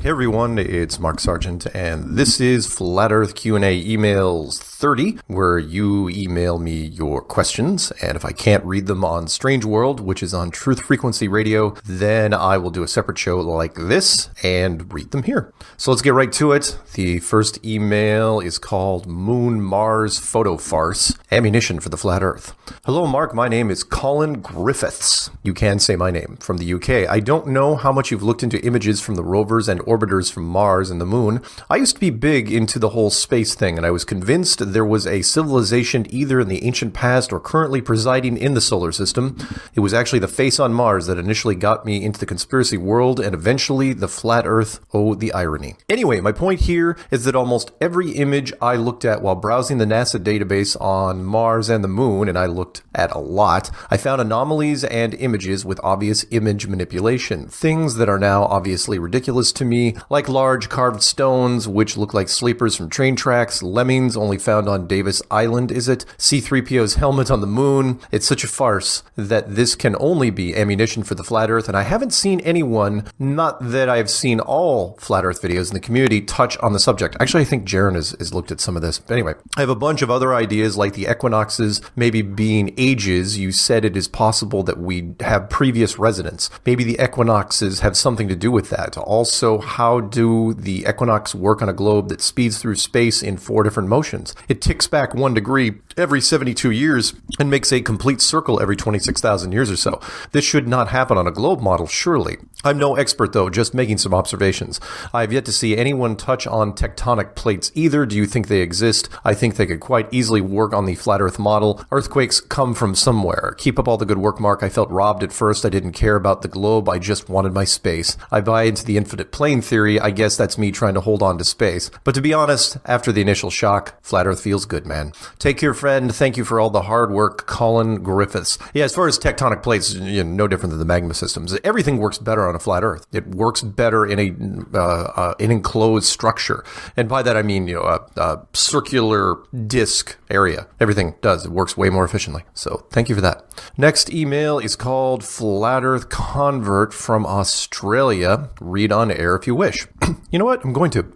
Hey everyone, it's Mark Sargent, and this is Flat Earth Q&A Emails 30, where you email me your questions, and if I can't read them on Strange World, which is on Truth Frequency Radio, then I will do a separate show like this and read them here. So let's get right to it. The first email is called Moon Mars Photo Farce, Ammunition for the Flat Earth. Hello Mark, my name is Colin Griffiths. You can say my name, from the UK. I don't know how much you've looked into images from the rovers and orbiters from Mars and the Moon. I used to be big into the whole space thing, and I was convinced there was a civilization either in the ancient past or currently presiding in the solar system. It was actually the face on Mars that initially got me into the conspiracy world, and eventually the flat Earth. Oh, the irony. Anyway, my point here is that almost every image I looked at while browsing the NASA database on Mars and the Moon, and I looked at a lot, I found anomalies and images with obvious image manipulation. Things that are now obviously ridiculous to me, like large carved stones which look like sleepers from train tracks, lemmings only found on Davis Island, is it? C-3PO's helmet on the Moon. It's such a farce that this can only be ammunition for the flat Earth, and I haven't seen anyone, not that I've seen all flat Earth videos in the community, touch on the subject. Actually, I think Jaren has looked at some of this. But anyway, I have a bunch of other ideas like the equinoxes maybe being ages. You said it is possible that we have previous residents. Maybe the equinoxes have something to do with that. Also, how do the equinox work on a globe that speeds through space in 4 different motions? It ticks back 1 degree every 72 years and makes a complete circle every 26,000 years or so. This should not happen on a globe model, surely. I'm no expert though, just making some observations. I have yet to see anyone touch on tectonic plates either. Do you think they exist? I think they could quite easily work on the flat Earth model. Earthquakes come from somewhere. Keep up all the good work, Mark. I felt robbed at first. I didn't care about the globe. I just wanted my space. I buy into the infinite plane theory. I guess that's me trying to hold on to space. But to be honest, after the initial shock, flat Earth feels good, man. Take care, friend. Thank you for all the hard work, Colin Griffiths. Yeah, as far as tectonic plates, no different than the magma systems. Everything works better on a flat Earth. It works better in an enclosed structure. And by that I mean, a circular disc area. Everything does. It works way more efficiently. So thank you for that. Next email is called Flat Earth Convert from Australia. Read on air if you wish. You know what? I'm going to.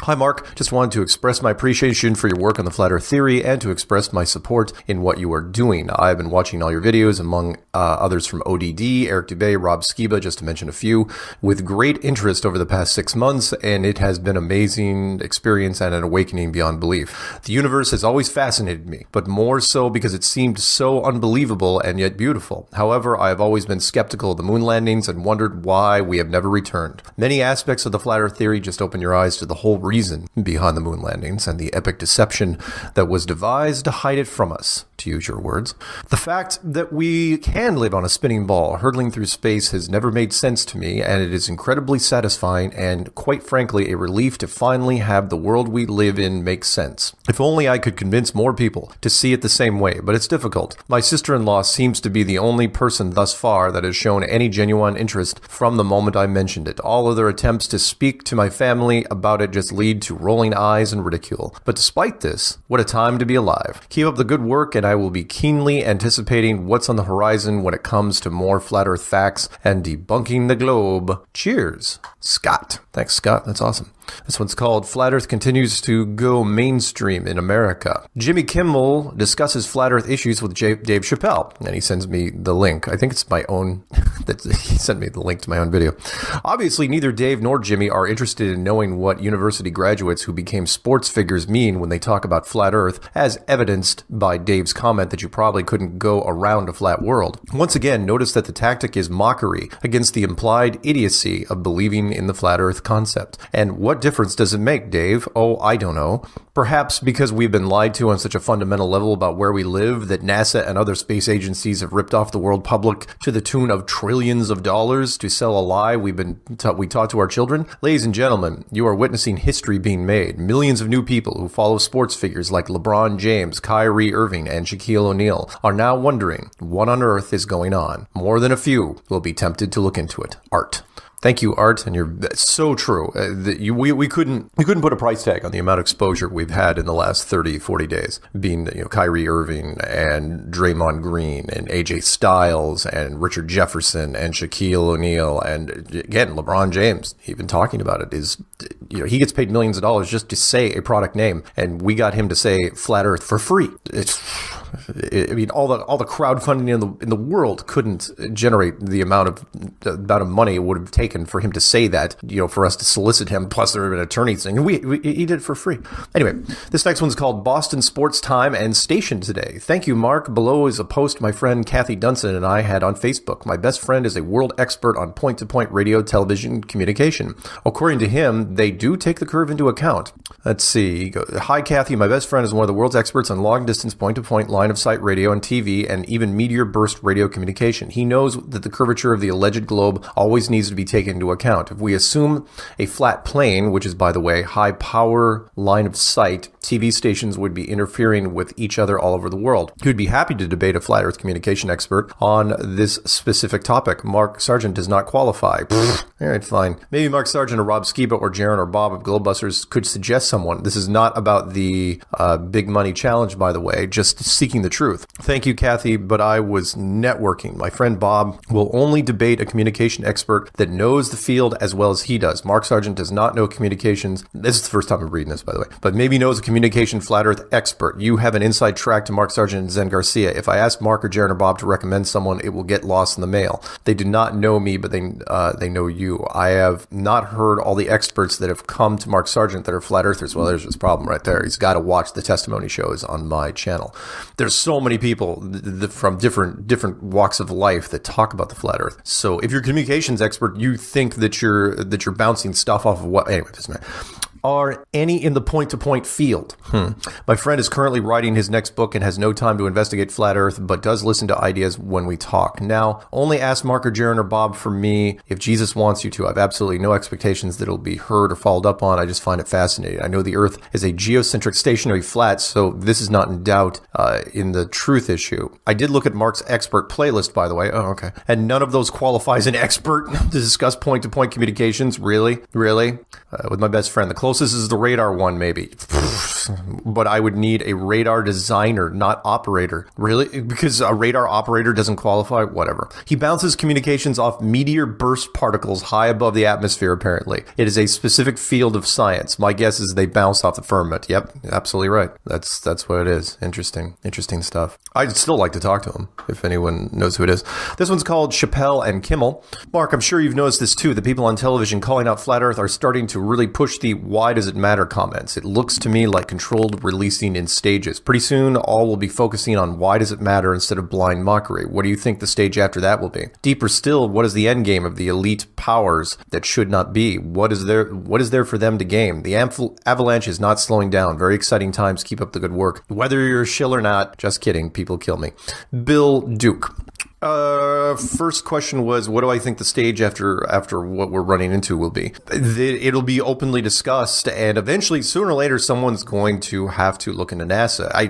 Hi Mark, just wanted to express my appreciation for your work on the Flat Earth Theory and to express my support in what you are doing. I've been watching all your videos, among others from ODD, Eric Dubay, Rob Skiba, just to mention a few, with great interest over the past 6 months, and it has been an amazing experience and an awakening beyond belief. The universe has always fascinated me, but more so because it seemed so unbelievable and yet beautiful. However, I have always been skeptical of the moon landings and wondered why we have never returned. Many aspects of the Flat Earth Theory just open your eyes to the whole reason behind the moon landings and the epic deception that was devised to hide it from us, to use your words. The fact that we can live on a spinning ball hurtling through space has never made sense to me, and it is incredibly satisfying and, quite frankly, a relief to finally have the world we live in make sense. If only I could convince more people to see it the same way, but it's difficult. My sister-in-law seems to be the only person thus far that has shown any genuine interest from the moment I mentioned it. All other attempts to speak to my family about it just lead to rolling eyes and ridicule. But despite this, what a time to be alive. Keep up the good work, and I will be keenly anticipating what's on the horizon when it comes to more flat Earth facts and debunking the globe. Cheers, Scott. Thanks, Scott. That's awesome. This one's called Flat Earth Continues to Go Mainstream in America. Jimmy Kimmel discusses flat Earth issues with Dave Chappelle, and he sends me the link. I think it's my own, he sent me the link to my own video. Obviously, neither Dave nor Jimmy are interested in knowing what university graduates who became sports figures mean when they talk about flat Earth, as evidenced by Dave's comment that you probably couldn't go around a flat world. Once again, notice that the tactic is mockery against the implied idiocy of believing in the flat Earth concept. And what difference does it make, Dave? Oh, I don't know. Perhaps because we've been lied to on such a fundamental level about where we live that NASA and other space agencies have ripped off the world public to the tune of trillions of dollars to sell a lie we taught to our children. Ladies and gentlemen, you are witnessing history being made. Millions of new people who follow sports figures like LeBron James, Kyrie Irving, and Shaquille O'Neal are now wondering what on earth is going on. More than a few will be tempted to look into it. Art. Thank you, Art, and you're so true. We couldn't put a price tag on the amount of exposure we've had in the last 30, 40 days, being Kyrie Irving and Draymond Green and AJ Styles and Richard Jefferson and Shaquille O'Neal and, again, LeBron James, even talking about it, is, he gets paid millions of dollars just to say a product name, and we got him to say Flat Earth for free. All the crowdfunding in the world couldn't generate the amount of money it would have taken for him to say that, for us to solicit him, plus there have been attorneys saying, he did it for free. Anyway, this next one's called Boston Sports Time and Station Today. Thank you, Mark. Below is a post my friend Kathy Dunson and I had on Facebook. My best friend is a world expert on point-to-point radio television communication. According to him, they do take the curve into account. Let's see. Hi, Kathy. My best friend is one of the world's experts on long-distance point-to-point line-of-sight radio and TV and even meteor burst radio communication. He knows that the curvature of the alleged globe always needs to be taken into account. If we assume a flat plane, which is, by the way, high power line of sight, TV stations would be interfering with each other all over the world. He would be happy to debate a flat earth communication expert on this specific topic. Mark Sargent does not qualify. All right, fine. Maybe Mark Sargent or Rob Skiba or Jaron or Bob of Globebusters could suggest someone. This is not about the big money challenge, by the way, just seeking the truth. Thank you, Kathy, but I was networking. My friend Bob will only debate a communication expert that knows the field as well as he does. Mark Sargent does not know communications. This is the first time I'm reading this, by the way, but maybe knows a communication flat earth expert. You have an inside track to Mark Sargent and Zen Garcia. If I ask Mark or Jaron or Bob to recommend someone, it will get lost in the mail. They do not know me, but they know you. I have not heard all the experts that have come to Mark Sargent that are flat earthers. Well, there's his problem right there. He's got to watch the testimony shows on my channel. There's so many people from different walks of life that talk about the flat earth. So if you're a communications expert, you think that you're bouncing stuff off of what? Anyway, doesn't matter. Are any in the point-to-point field? My friend is currently writing his next book and has no time to investigate flat earth, but does listen to ideas when we talk. Now, only ask Mark or Jaron or Bob for me if Jesus wants you to. I have absolutely no expectations that it'll be heard or followed up on. I just find it fascinating. I know the earth is a geocentric stationary flat, so this is not in doubt in the truth issue. I did look at Mark's expert playlist, by the way. Oh, okay. And none of those qualify as an expert to discuss point-to-point communications. Really? With my best friend. The closest is the radar one, maybe. But I would need a radar designer, not operator. Really? Because a radar operator doesn't qualify? Whatever. He bounces communications off meteor burst particles high above the atmosphere, apparently. It is a specific field of science. My guess is they bounce off the firmament. Yep, absolutely right. That's what it is. Interesting stuff. I'd still like to talk to him, if anyone knows who it is. This one's called Chappelle and Kimmel. Mark, I'm sure you've noticed this too. The people on television calling out flat earth are starting to really push the why does it matter comments. It looks to me like controlled releasing in stages. Pretty soon, all will be focusing on why does it matter instead of blind mockery. What do you think the stage after that will be? Deeper still, what is the end game of the elite powers that should not be? What is there for them to gain? The avalanche is not slowing down. Very exciting times. Keep up the good work. Whether you're a shill or not, just kidding. People kill me. Bill Duke. First question was, what do I think the stage after what we're running into will be? It'll be openly discussed, and eventually, sooner or later, someone's going to have to look into NASA. I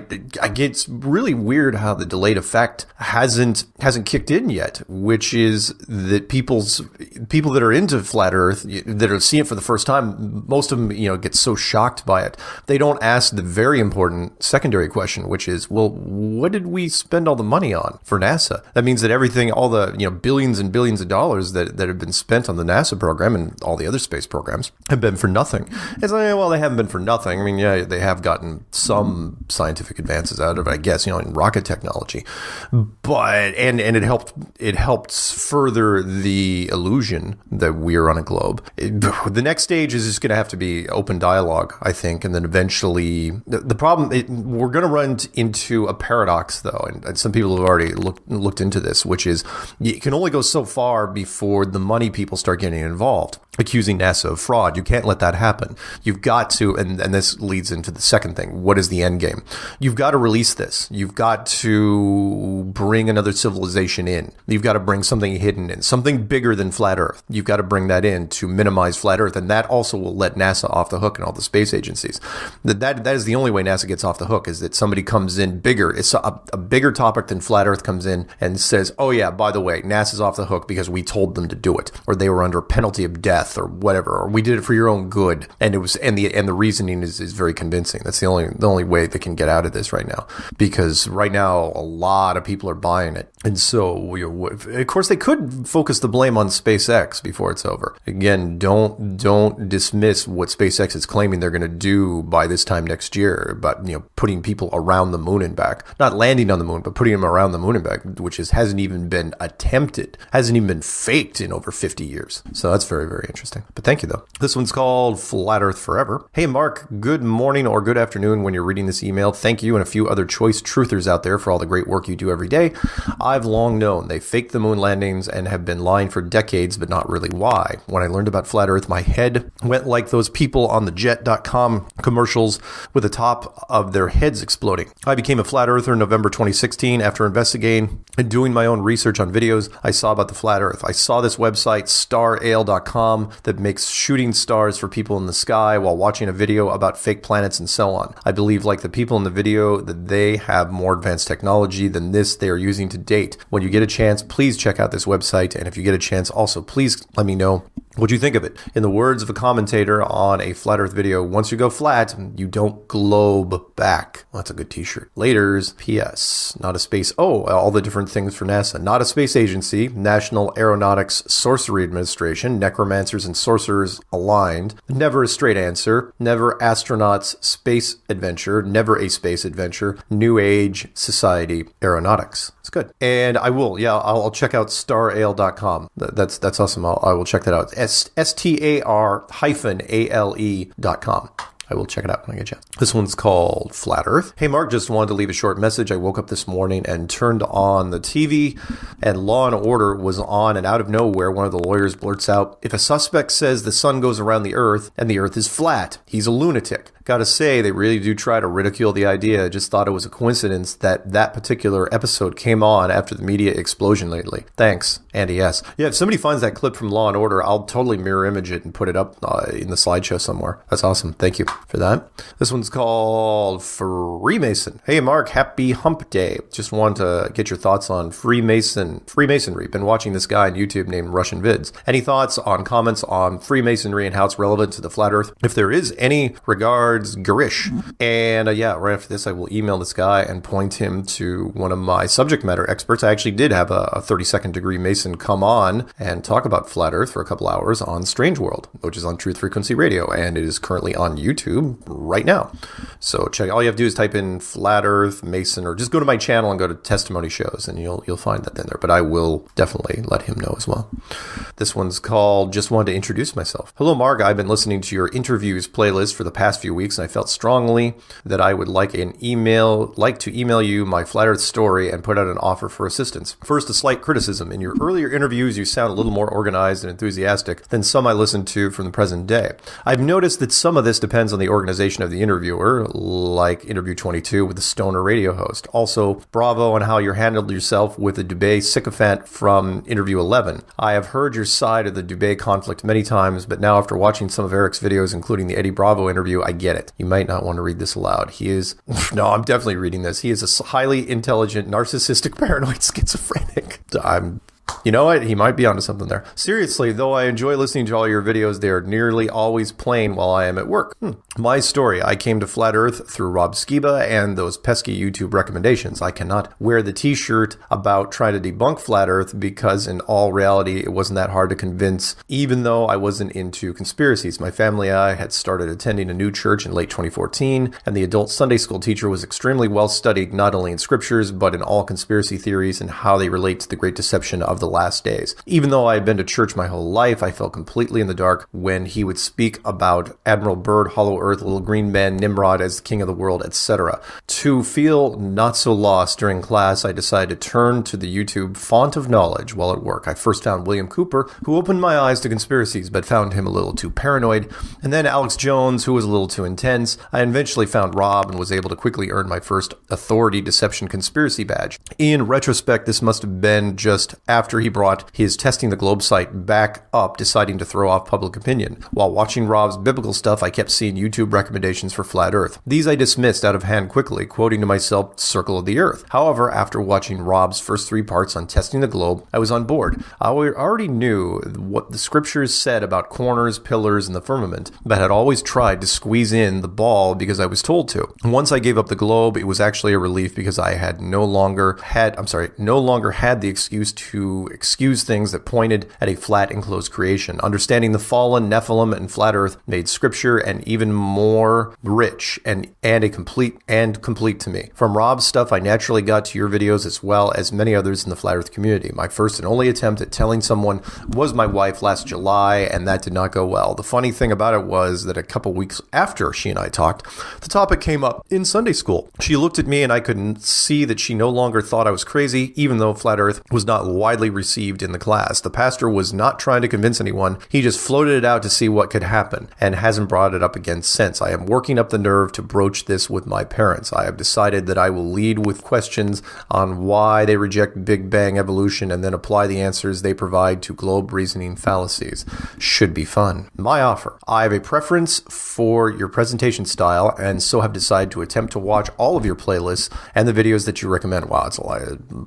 get, it's really weird how the delayed effect hasn't kicked in yet, which is that people that are into flat Earth, that are seeing it for the first time, most of them, get so shocked by it, they don't ask the very important secondary question, which is, well, what did we spend all the money on for NASA? That means that everything, all the billions and billions of dollars that have been spent on the NASA program and all the other space programs have been for nothing. It's like, well, they haven't been for nothing. I mean, yeah, they have gotten some scientific advances out of it, I guess, in rocket technology, but and it helped further the illusion that we are on a globe. The next stage is just going to have to be open dialogue, I think, and then eventually the problem we're going to run into a paradox, though, and some people have already looked into this, which is you can only go so far before the money people start getting involved, accusing NASA of fraud. You can't let that happen. You've got to, and this leads into the second thing. What is the end game? You've got to release this. You've got to bring another civilization in. You've got to bring something hidden in, something bigger than flat Earth. You've got to bring that in to minimize flat Earth, and that also will let NASA off the hook and all the space agencies. That is the only way NASA gets off the hook, is that somebody comes in bigger. It's a bigger topic than flat Earth comes in and says, says, oh yeah, by the way, NASA's off the hook because we told them to do it, or they were under penalty of death, or whatever, or we did it for your own good, and it was, and the reasoning is very convincing. That's the only way they can get out of this right now, because right now a lot of people are buying it, and so of course they could focus the blame on SpaceX before it's over. Again, don't dismiss what SpaceX is claiming they're going to do by this time next year, but putting people around the moon and back, not landing on the moon, but putting them around the moon and back, which hasn't even been attempted, hasn't even been faked in over 50 years. So that's very, very interesting. But thank you, though. This one's called Flat Earth Forever. Hey, Mark, good morning or good afternoon when you're reading this email. Thank you and a few other choice truthers out there for all the great work you do every day. I've long known they faked the moon landings and have been lying for decades, but not really why. When I learned about Flat Earth, my head went like those people on the jet.com commercials with the top of their heads exploding. I became a flat earther in November 2016 after investigating and doing my own research on videos I saw about the flat earth. I saw this website, starale.com, that makes shooting stars for people in the sky while watching a video about fake planets and so on. I believe, like the people in the video, that they have more advanced technology than this they are using to date. When you get a chance, please check out this website. And if you get a chance, also please let me know what you think of it. In the words of a commentator on a flat earth video, once you go flat, you don't globe back. Well, that's a good t-shirt. Laters. P.S. Not a space. Oh, all the different things for NASA. Not a space agency. National Aeronautics Sorcery Administration. Necromancers and sorcerers aligned. Never a straight answer. Never astronauts space adventure. Never a space adventure. New Age Society Aeronautics. It's good. And I will, I'll check out starale.com. That's awesome. I will check that out. STAR-ALE.com. I will check it out when I get a chance. This one's called Flat Earth. Hey, Mark, just wanted to leave a short message. I woke up this morning and turned on the TV, and Law and Order was on, and out of nowhere, one of the lawyers blurts out, if a suspect says the sun goes around the earth and the earth is flat, he's a lunatic. Gotta say, they really do try to ridicule the idea. I just thought it was a coincidence that particular episode came on after the media explosion lately. Thanks, Andy S. Yeah, if somebody finds that clip from Law & Order, I'll totally mirror image it and put it up in the slideshow somewhere. That's awesome. Thank you for that. This one's called Freemason. Hey, Mark, happy hump day. Just wanted to get your thoughts on Freemasonry. Been watching this guy on YouTube named Russian Vids. Any thoughts on comments on Freemasonry and how it's relevant to the flat earth? If there is any, regards, Garish. And right after this, I will email this guy and point him to one of my subject matter experts. I actually did have a 32nd degree Mason come on and talk about flat earth for a couple hours on Strange World, which is on Truth Frequency Radio, and it is currently on YouTube right now. So check. All you have to do is type in flat earth Mason, or just go to my channel and go to testimony shows, and you'll find that in there. But I will definitely let him know as well. This one's called Just Wanted to Introduce Myself. Hello, Mark. I've been listening to your interviews playlist for the past few weeks, and I felt strongly that I would like to email you my flat earth story and put out an offer for assistance. First, a slight criticism. In your earlier interviews, you sound a little more organized and enthusiastic than some I listen to from the present day. I've noticed that some of this depends on the organization of the interviewer, like interview 22 with the stoner radio host. Also, bravo on how you handled yourself with the Dubé sycophant from interview 11. I have heard your side of the Dubé conflict many times, but now after watching some of Eric's videos, including the Eddie Bravo interview, I get it. You might not want to read this aloud. No, I'm definitely reading this. He is a highly intelligent, narcissistic, paranoid schizophrenic. You know what? He might be onto something there. Seriously, though I enjoy listening to all your videos, they are nearly always playing while I am at work. My story. I came to Flat Earth through Rob Skiba and those pesky YouTube recommendations. I cannot wear the t-shirt about trying to debunk Flat Earth because in all reality, it wasn't that hard to convince, even though I wasn't into conspiracies. My family and I had started attending a new church in late 2014, and the adult Sunday school teacher was extremely well studied, not only in scriptures, but in all conspiracy theories and how they relate to the great deception of the last days. Even though I had been to church my whole life, I felt completely in the dark when he would speak about Admiral Byrd, Hollow Earth, Little Green Man, Nimrod as the king of the world, etc. To feel not so lost during class, I decided to turn to the YouTube font of knowledge while at work. I first found William Cooper, who opened my eyes to conspiracies, but found him a little too paranoid, and then Alex Jones, who was a little too intense. I eventually found Rob and was able to quickly earn my first Authority Deception Conspiracy badge. In retrospect, this must have been just after after he brought his Testing the Globe site back up, deciding to throw off public opinion. While watching Rob's biblical stuff, I kept seeing YouTube recommendations for flat Earth. These I dismissed out of hand quickly, quoting to myself, "Circle of the Earth." However, after watching Rob's first 3 parts on Testing the Globe, I was on board. I already knew what the scriptures said about corners, pillars, and the firmament, but had always tried to squeeze in the ball because I was told to. Once I gave up the globe, it was actually a relief because I had no longer had the excuse to excuse things that pointed at a flat enclosed creation. Understanding the fallen, Nephilim, and flat Earth made scripture and even more rich and complete to me. From Rob's stuff, I naturally got to your videos as well as many others in the flat Earth community. My first and only attempt at telling someone was my wife last July, and that did not go well. The funny thing about it was that a couple weeks after she and I talked, the topic came up in Sunday school. She looked at me and I couldn't see that she no longer thought I was crazy, even though flat Earth was not widely received in the class. The pastor was not trying to convince anyone. He just floated it out to see what could happen and hasn't brought it up again since. I am working up the nerve to broach this with my parents. I have decided that I will lead with questions on why they reject Big Bang evolution and then apply the answers they provide to globe reasoning fallacies. Should be fun. My offer. I have a preference for your presentation style and so have decided to attempt to watch all of your playlists and the videos that you recommend. Wow, it's a lot.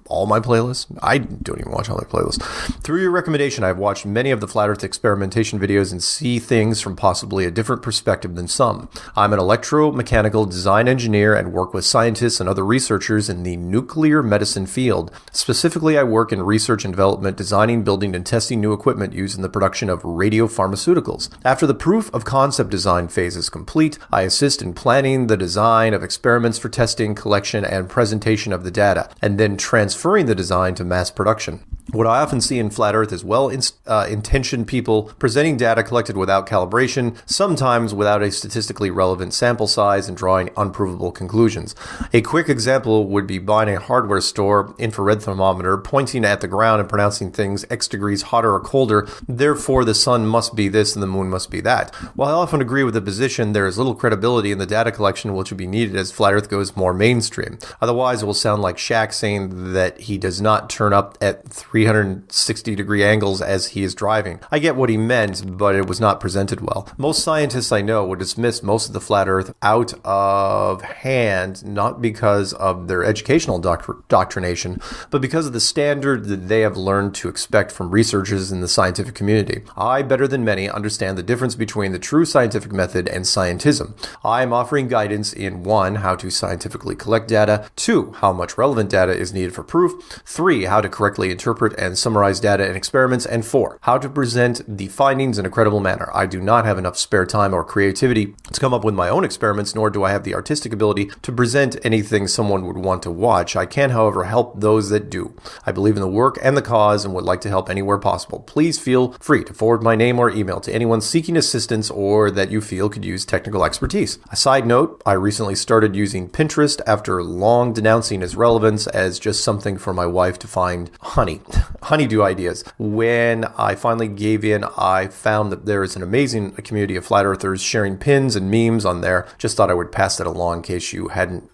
All my playlists? I don't even watch all my playlists. Through your recommendation, I've watched many of the flat Earth experimentation videos and see things from possibly a different perspective than some. I'm an electromechanical design engineer and work with scientists and other researchers in the nuclear medicine field. Specifically, I work in research and development, designing, building, and testing new equipment used in the production of radiopharmaceuticals. After the proof of concept design phase is complete, I assist in planning the design of experiments for testing, collection, and presentation of the data, and then transferring the design to mass production. What I often see in flat Earth is well-intentioned people presenting data collected without calibration, sometimes without a statistically relevant sample size, and drawing unprovable conclusions. A quick example would be buying a hardware store infrared thermometer, pointing at the ground and pronouncing things X degrees hotter or colder, therefore the sun must be this and the moon must be that. While I often agree with the position, there is little credibility in the data collection which will be needed as flat Earth goes more mainstream. Otherwise, it will sound like Shaq saying that he does not turn up at 360-degree angles as he is driving. I get what he meant, but it was not presented well. Most scientists I know would dismiss most of the flat Earth out of hand, not because of their educational doctrination, but because of the standard that they have learned to expect from researchers in the scientific community. I, better than many, understand the difference between the true scientific method and scientism. I am offering guidance in 1, how to scientifically collect data, 2, how much relevant data is needed for proof, 3, how to correctly interpret and summarize data and experiments, and 4, how to present the findings in a credible manner. I do not have enough spare time or creativity to come up with my own experiments, nor do I have the artistic ability to present anything someone would want to watch. I can, however, help those that do. I believe in the work and the cause and would like to help anywhere possible. Please feel free to forward my name or email to anyone seeking assistance or that you feel could use technical expertise. A side note, I recently started using Pinterest after long denouncing its relevance as just something for my wife to find honeydew ideas. When I finally gave in, I found that there is an amazing community of flat earthers sharing pins and memes on there. Just thought I would pass that along in case you hadn't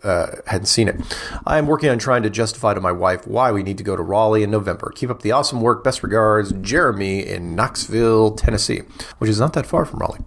seen it. I am working on trying to justify to my wife why we need to go to Raleigh in November. Keep up the awesome work. Best regards, Jeremy in Knoxville, Tennessee, which is not that far from Raleigh.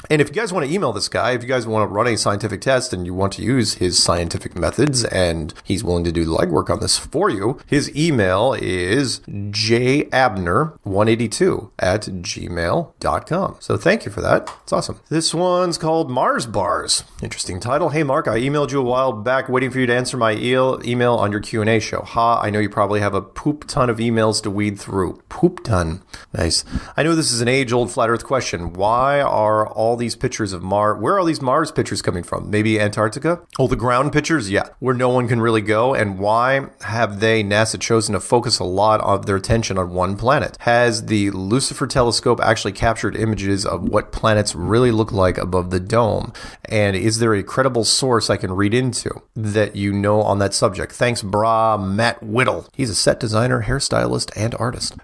And if you guys want to email this guy, if you guys want to run a scientific test and you want to use his scientific methods and he's willing to do the legwork on this for you, his email is jabner182@gmail.com. So thank you for that. It's awesome. This one's called Mars Bars. Interesting title. Hey, Mark, I emailed you a while back waiting for you to answer my email on your Q&A show. Ha, I know you probably have a poop ton of emails to weed through. Poop ton. Nice. I know this is an age-old flat Earth question. Why are all these pictures of Mars, where are all these Mars pictures coming from? Maybe Antarctica? Oh, the ground pictures? Yeah, where no one can really go. And why have NASA chosen to focus a lot of their attention on one planet? Has the Lucifer telescope actually captured images of what planets really look like above the dome? And is there a credible source I can read into that you know on that subject? Thanks, brah, Matt Whittle. He's a set designer, hairstylist, and artist.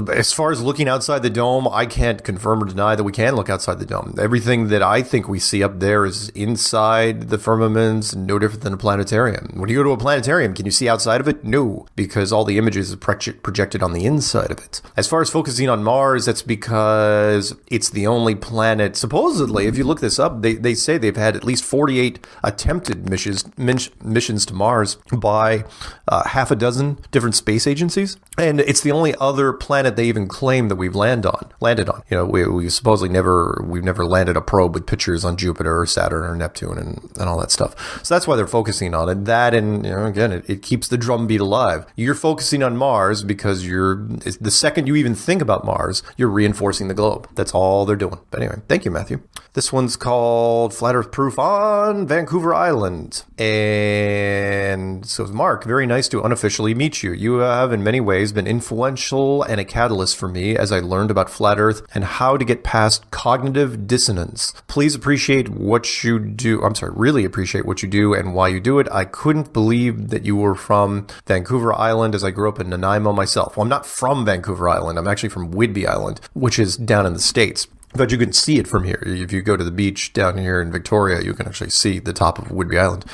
As far as looking outside the dome, I can't confirm or deny that we can look outside the dome. Everything that I think we see up there is inside the firmaments, no different than a planetarium. When you go to a planetarium, can you see outside of it? No, because all the images are projected on the inside of it. As far as focusing on Mars, that's because it's the only planet, supposedly, if you look this up, they say they've had at least 48 attempted missions to Mars by half a dozen different space agencies. And it's the only other planet they even claim that we've landed on. You know, we supposedly we've never landed a probe with pictures on Jupiter or Saturn or Neptune and all that stuff. So that's why they're focusing on it. That, and you know, again, it keeps the drumbeat alive. You're focusing on Mars because the second you even think about Mars, you're reinforcing the globe. That's all they're doing. But anyway, thank you, Matthew. This one's called Flat Earth Proof on Vancouver Island. And so, Mark, very nice to unofficially meet you. You have in many ways been influential and a catalyst for me as I learned about flat Earth and how to get past cognitive dissonance. Please appreciate what you do. Really appreciate what you do and why you do it. I couldn't believe that you were from Vancouver Island, as I grew up in Nanaimo myself. Well, I'm not from Vancouver Island. I'm actually from Whidbey Island, which is down in the States. But you can see it from here. If you go to the beach down here in Victoria, you can actually see the top of Whidbey Island.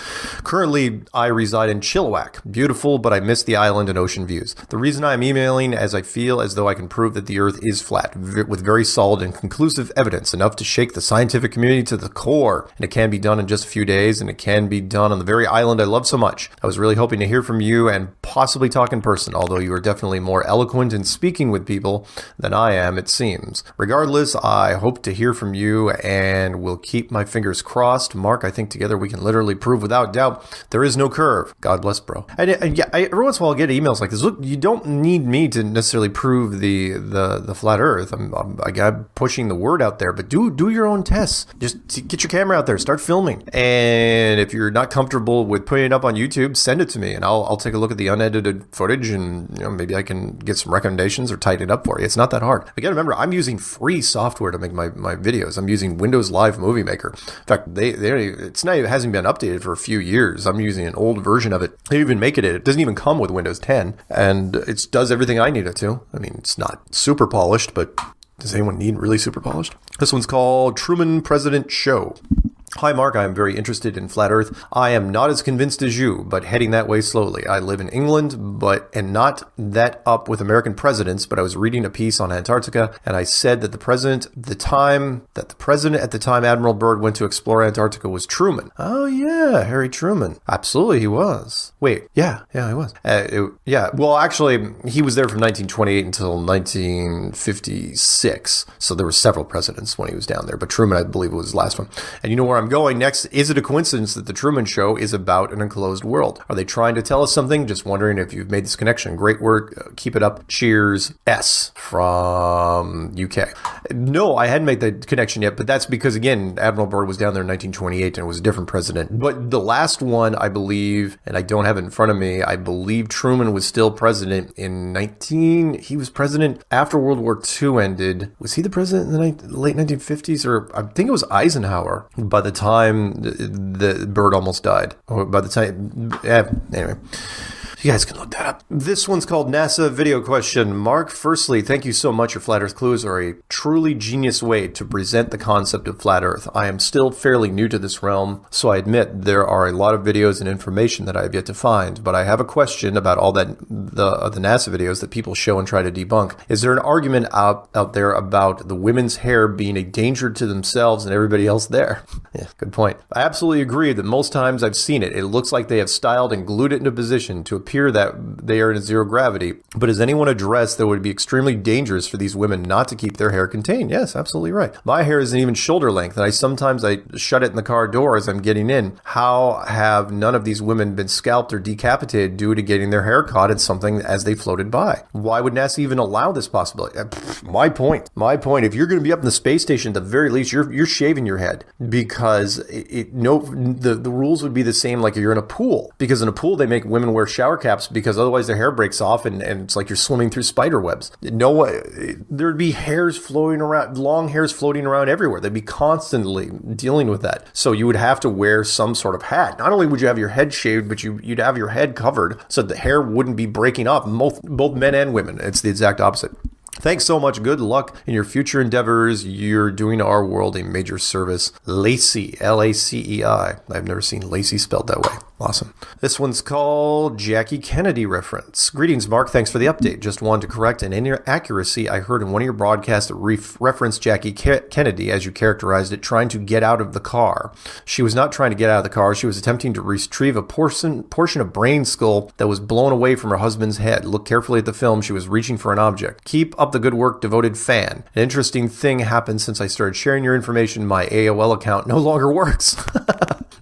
Currently, I reside in Chilliwack. Beautiful, but I miss the island and ocean views. The reason I am emailing as I feel as though I can prove that the Earth is flat, with very solid and conclusive evidence, enough to shake the scientific community to the core. And it can be done in just a few days, and it can be done on the very island I love so much. I was really hoping to hear from you and possibly talk in person, although you are definitely more eloquent in speaking with people than I am, it seems. Regardless, I hope to hear from you and will keep my fingers crossed. Mark, I think together we can literally prove without doubt there is no curve. God bless, bro. And yeah, every once in a while I get emails like this. Look, you don't need me to necessarily prove the flat Earth. I'm pushing the word out there, but do your own tests. Just get your camera out there, start filming. And if you're not comfortable with putting it up on YouTube, send it to me and I'll take a look at the unedited footage and maybe I can get some recommendations or tighten it up for you. It's not that hard. Again, remember, I'm using free software to make my videos. I'm using Windows Live Movie Maker. In fact, it hasn't been updated for a few years. I'm using an old version of it. They even make it. It doesn't even come with Windows 10, and it does everything I need it to. I mean, it's not super polished, but does anyone need really super polished? This one's called Truman President Show. Hi, Mark. I am very interested in flat Earth. I am not as convinced as you, but heading that way slowly. I live in England, and not that up with American presidents, but I was reading a piece on Antarctica, and I said that the president at the time Admiral Byrd went to explore Antarctica was Truman. Oh, yeah, Harry Truman. Absolutely, he was. Wait, yeah, he was. Well, actually, he was there from 1928 until 1956, so there were several presidents when he was down there, but Truman, I believe, was his last one. And you know where I'm going next. Is it a coincidence that the Truman Show is about an enclosed world? Are they trying to tell us something? Just wondering if you've made this connection. Great work. Keep it up. Cheers. S from UK. No, I hadn't made the connection yet, but that's because, again, Admiral Byrd was down there in 1928 and it was a different president. But the last one, I believe, and I don't have it in front of me, I believe Truman was still president he was president after World War II ended. Was he the president in the late 1950s? Or I think it was Eisenhower by the time the Byrd almost died. Or by the time, anyway. You guys can look that up. This one's called NASA Video Question. Mark, firstly, thank you so much. Your Flat Earth clues are a truly genius way to present the concept of Flat Earth. I am still fairly new to this realm, so I admit there are a lot of videos and information that I have yet to find, but I have a question about all the NASA videos that people show and try to debunk. Is there an argument out there about the women's hair being a danger to themselves and everybody else there? Yeah, good point. I absolutely agree that most times I've seen it, it looks like they have styled and glued it into position to appear that they are in zero gravity. But has anyone addressed that it would be extremely dangerous for these women not to keep their hair contained? Yes, absolutely right. My hair isn't even shoulder length, and I sometimes shut it in the car door as I'm getting in. How have none of these women been scalped or decapitated due to getting their hair caught in something as they floated by? Why would NASA even allow this possibility? My point. If you're going to be up in the space station, at the very least, you're shaving your head, because the rules would be the same like if you're in a pool. Because in a pool, they make women wear shower caps because otherwise the hair breaks off and it's like you're swimming through spider webs. There'd be hairs floating around, long hairs floating around everywhere. They'd be constantly dealing with that. So you would have to wear some sort of hat. Not only would you have your head shaved, but you'd have your head covered so the hair wouldn't be breaking off, both men and women. It's the exact opposite. Thanks so much. Good luck in your future endeavors. You're doing our world a major service. Lacey, Lacei. I've never seen Lacey spelled that way. Awesome. This one's called Jackie Kennedy reference. Greetings, Mark. Thanks for the update. Just wanted to correct an inaccuracy I heard in one of your broadcasts that referenced Jackie Kennedy, as you characterized it, trying to get out of the car. She was not trying to get out of the car. She was attempting to retrieve a portion of brain skull that was blown away from her husband's head. Look carefully at the film. She was reaching for an object. Keep up the good work, devoted fan. An interesting thing happened since I started sharing your information. My AOL account no longer works.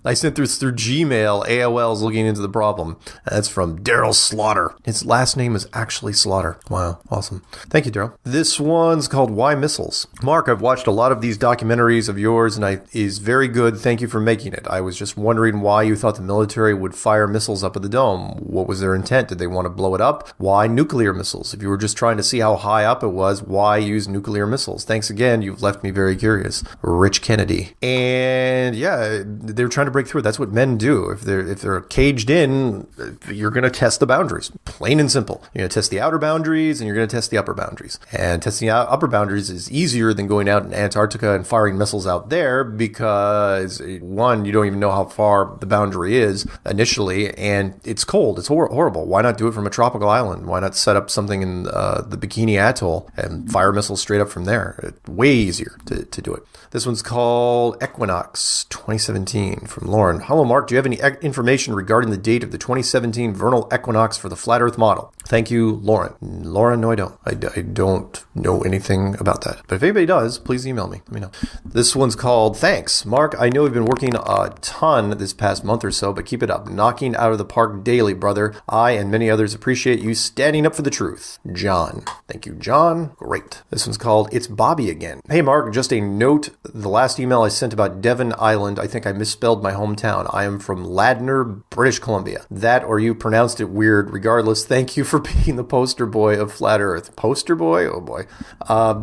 I sent this through Gmail. AOL's looking into the problem. That's from Daryl Slaughter. His last name is actually Slaughter. Wow, awesome. Thank you, Daryl. This one's called Why Missiles? Mark, I've watched a lot of these documentaries of yours, and it is very good. Thank you for making it. I was just wondering why you thought the military would fire missiles up at the dome. What was their intent? Did they want to blow it up? Why nuclear missiles? If you were just trying to see how high up it was, why use nuclear missiles? Thanks again. You've left me very curious. Rich Kennedy. And yeah, they're trying to break through it. That's what men do. If they're caged in, you're going to test the boundaries. Plain and simple. You're going to test the outer boundaries and you're going to test the upper boundaries. And testing the upper boundaries is easier than going out in Antarctica and firing missiles out there because, one, you don't even know how far the boundary is initially, and it's cold. It's horrible. Why not do it from a tropical island? Why not set up something in the Bikini Atoll and fire missiles straight up from there? It's way easier to do it. This one's called Equinox 2017 from Lauren. Hello, Mark. Do you have any information regarding the date of the 2017 vernal equinox for the flat Earth model? Thank you, Lauren. Lauren, no, I don't. I don't know anything about that. But if anybody does, please email me. Let me know. This one's called Thanks. Mark, I know you've been working a ton this past month or so, but keep it up. Knocking out of the park daily, brother. I and many others appreciate you standing up for the truth. John. Thank you, John. Great. This one's called It's Bobby Again. Hey, Mark, just a note. The last email I sent about Devon Island, I think I misspelled my hometown. I am from Ladner, British Columbia. That or you pronounced it weird. Regardless, thank you for being the poster boy of Flat Earth. Poster boy? Oh boy.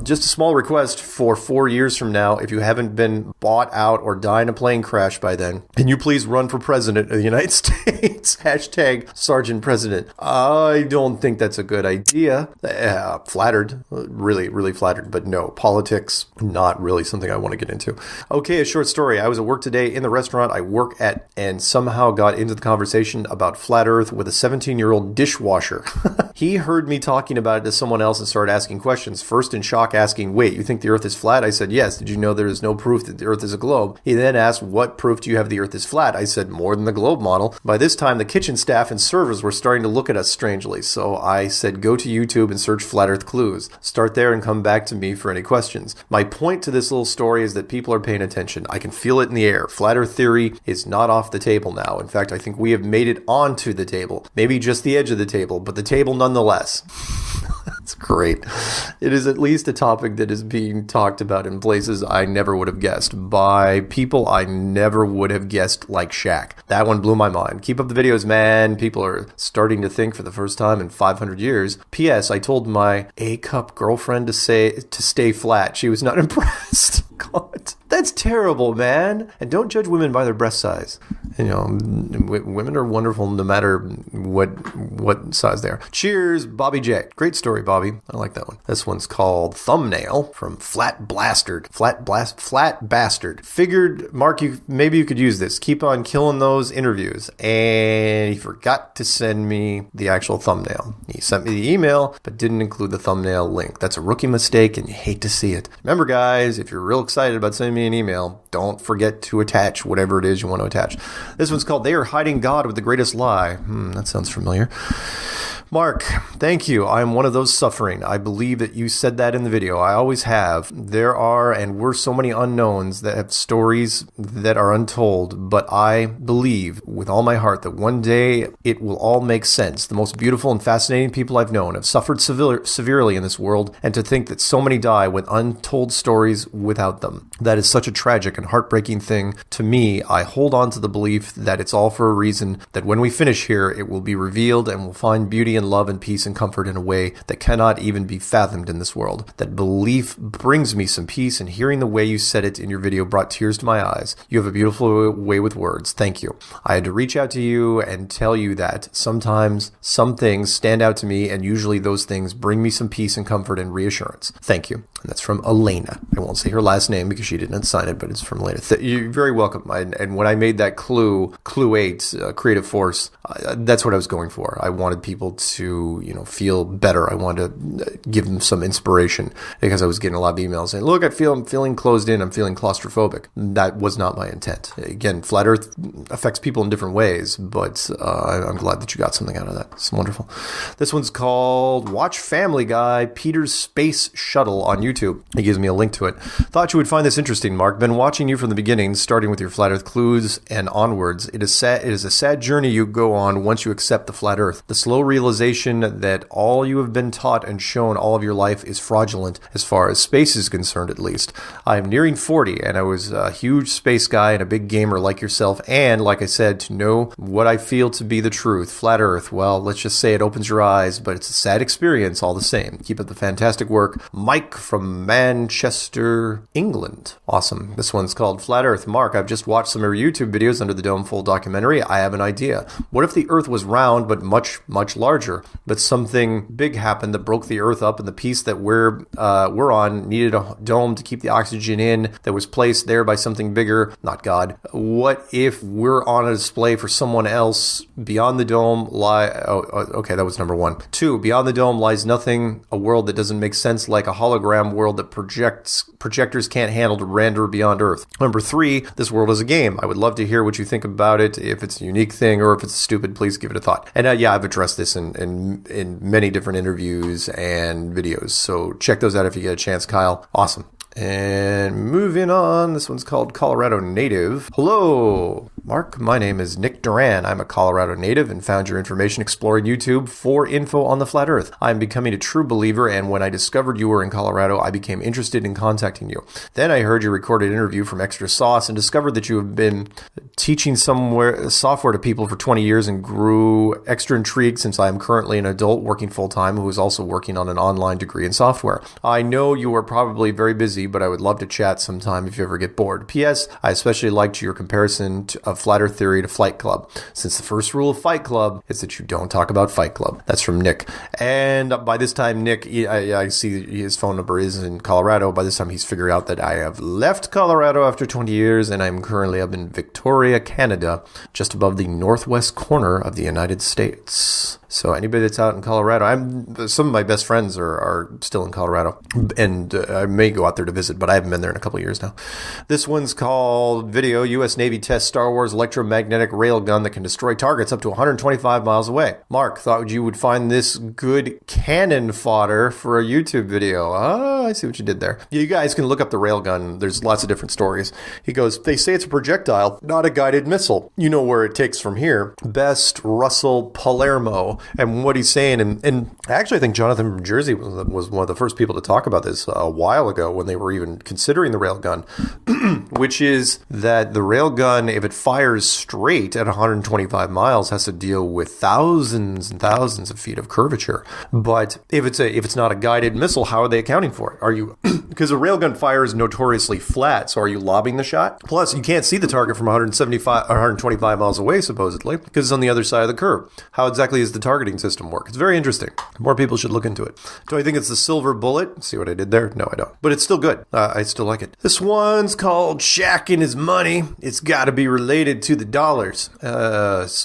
Just a small request for 4 years from now, if you haven't been bought out or die in a plane crash by then, can you please run for president of the United States? Hashtag Sargent President. I don't think that's a good idea. Flattered. Really, really flattered. But no, politics, not really something I want to get into. Okay, a short story. I was at work today in the restaurant I work at and somehow got into the conversation about flat Earth with a 17-year-old dishwasher. He heard me talking about it to someone else and started asking questions. First in shock, asking, wait, you think the Earth is flat? I said, yes. Did you know there is no proof that the Earth is a globe? He then asked, what proof do you have the Earth is flat? I said, more than the globe model. By this time, the kitchen staff and servers were starting to look at us strangely. So I said, go to YouTube and search flat Earth clues. Start there and come back to me for any questions. My point to this little story is that people are paying attention. I can feel it in the air. Flat Earth theory is not off the table now. In fact, I think we have made it onto the table. Maybe just the edge of the table, but the table nonetheless. That's great. It is at least a topic that is being talked about in places I never would have guessed, by people I never would have guessed, like Shaq. That one blew my mind. Keep up the videos, man. People are starting to think for the first time in 500 years. P.S. I told my A-cup girlfriend to stay flat. She was not impressed. God, that's terrible, man. And don't judge women by their breast size. You know, women are wonderful no matter what size they are. Cheers, Bobby J. Great story, Bobby. I like that one. This one's called Thumbnail from Flat Bastard. Flat Bastard. Figured, Mark, maybe you could use this. Keep on killing those interviews. And he forgot to send me the actual thumbnail. He sent me the email, but didn't include the thumbnail link. That's a rookie mistake, and you hate to see it. Remember, guys, if you're real excited about sending me an email, don't forget to attach whatever it is you want to attach. This one's called They Are Hiding God with the Greatest Lie. That sounds familiar. Mark, thank you. I'm one of those suffering. I believe that you said that in the video. I always have. There are and were so many unknowns that have stories that are untold, but I believe with all my heart that one day it will all make sense. The most beautiful and fascinating people I've known have suffered severely in this world, and to think that so many die with untold stories without them. That is such a tragic and heartbreaking thing. To me, I hold on to the belief that it's all for a reason, that when we finish here, it will be revealed and we'll find beauty and love and peace and comfort in a way that cannot even be fathomed in this world. That belief brings me some peace, and hearing the way you said it in your video brought tears to my eyes. You have a beautiful way with words. Thank you. I had to reach out to you and tell you that sometimes some things stand out to me, and usually those things bring me some peace and comfort and reassurance. Thank you. And that's from Elena. I won't say her last name because she didn't sign it, but it's from Elena. You're very welcome. And when I made that Clue 8, Creative Force, that's what I was going for. I wanted people to, feel better. I wanted to give them some inspiration, because I was getting a lot of emails saying, look, I'm feeling closed in. I'm feeling claustrophobic. That was not my intent. Again, Flat Earth affects people in different ways, but I'm glad that you got something out of that. It's wonderful. This one's called Watch Family Guy, Peter's Space Shuttle on YouTube. He gives me a link to it. Thought you would find this interesting, Mark. Been watching you from the beginning, starting with your Flat Earth clues and onwards. It is a sad journey you go on once you accept the Flat Earth. The slow realization that all you have been taught and shown all of your life is fraudulent, as far as space is concerned at least. I am nearing 40, and I was a huge space guy and a big gamer like yourself, and like I said, to know what I feel to be the truth. Flat Earth, well, let's just say it opens your eyes, but it's a sad experience all the same. Keep up the fantastic work. Mike from Manchester, England. Awesome. This one's called Flat Earth. Mark, I've just watched some of your YouTube videos under the Dome full documentary. I have an idea. What if the Earth was round but much, much larger, but something big happened that broke the Earth up, and the piece that we're on needed a dome to keep the oxygen in that was placed there by something bigger, not God. What if we're on a display for someone else? Beyond the dome okay, that was number 1. 2, beyond the dome lies nothing, a world that doesn't make sense, like a hologram world that projectors can't handle to render beyond Earth. Number 3, this world is a game. I would love to hear what you think about it. If it's a unique thing or if it's stupid, please give it a thought. And yeah, I've addressed this in many different interviews and videos, so check those out if you get a chance, Kyle. Awesome. And moving on, this one's called Colorado Native. Hello, Mark. My name is Nick Duran. I'm a Colorado native and found your information exploring YouTube for info on the Flat Earth. I'm becoming a true believer, and when I discovered you were in Colorado, I became interested in contacting you. Then I heard your recorded interview from Extra Sauce and discovered that you have been teaching software to people for 20 years and grew extra intrigued since I am currently an adult working full-time who is also working on an online degree in software. I know you are probably very busy, but I would love to chat sometime if you ever get bored. P.S. I especially liked your comparison of Flat Earth theory to Fight Club, since the first rule of Fight Club is that you don't talk about Fight Club. That's from Nick. And by this time, Nick, I see his phone number is in Colorado. By this time, he's figured out that I have left Colorado after 20 years, and I'm currently up in Victoria, Canada, just above the northwest corner of the United States. So anybody that's out in Colorado, some of my best friends are still in Colorado, and I may go out there to visit, but I haven't been there in a couple of years now. This one's called Video. U.S. Navy tests Star Wars electromagnetic railgun that can destroy targets up to 125 miles away. Mark, thought you would find this good cannon fodder for a YouTube video. Oh, I see what you did there. You guys can look up the railgun. There's lots of different stories. He goes, they say it's a projectile, not a guided missile. You know where it takes from here. Best Russell Palermo. And what he's saying, and actually I think Jonathan from Jersey was one of the first people to talk about this a while ago when they were even considering the railgun, which is that the railgun, if it fires straight at 125 miles, has to deal with thousands and thousands of feet of curvature. But if it's not a guided missile, how are they accounting for it? Are you because a railgun fire is notoriously flat, so are you lobbing the shot? Plus, you can't see the target from 175 or 125 miles away, supposedly, because it's on the other side of the curve. How exactly is the targeting system work? It's very interesting. More people should look into it. Do I think it's the silver bullet? See what I did there? No, I don't. But it's still good. I still like it. This one's called Shaq and His Money. It's got to be related to the dollars.